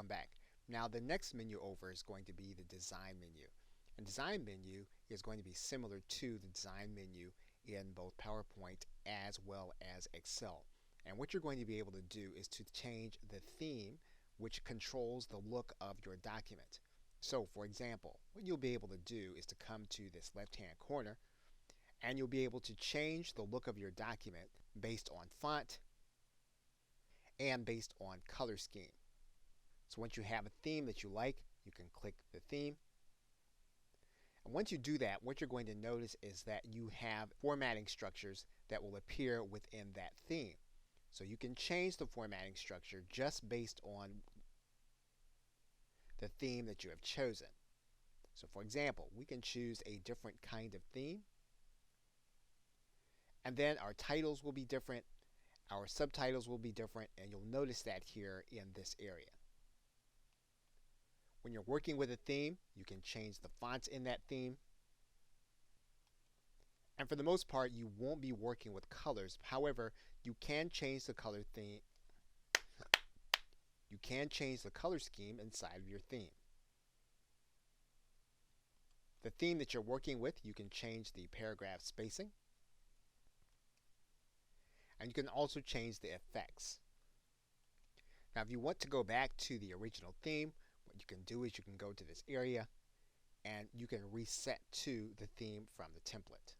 back. Now the next menu over is going to be the design menu. And design menu is going to be similar to the design menu in both PowerPoint as well as Excel. And what you're going to be able to do is to change the theme which controls the look of your document. So for example, what you'll be able to do is to come to this left-hand corner and you'll be able to change the look of your document based on font and based on color scheme. So once you have a theme that you like, you can click the theme. And once you do that, what you're going to notice is that you have formatting structures that will appear within that theme. So you can change the formatting structure just based on the theme that you have chosen. So for example, we can choose a different kind of theme. And then our titles will be different, our subtitles will be different, and you'll notice that here in this area. When you're working with a theme, you can change the fonts in that theme. And for the most part, you won't be working with colors. However, you can change the color theme. You can change the color scheme inside of your theme. The theme that you're working with, you can change the paragraph spacing. And you can also change the effects. Now, if you want to go back to the original theme, what you can do is you can go to this area and you can reset to the theme from the template.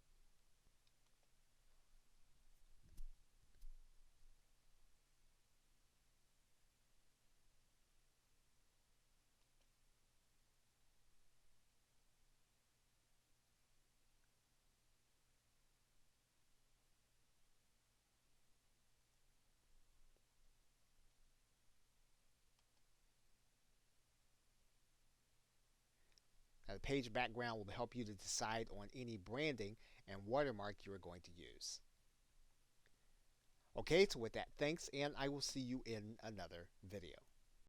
Now, the page background will help you to decide on any branding and watermark you are going to use. Okay, so with that, thanks, and I will see you in another video.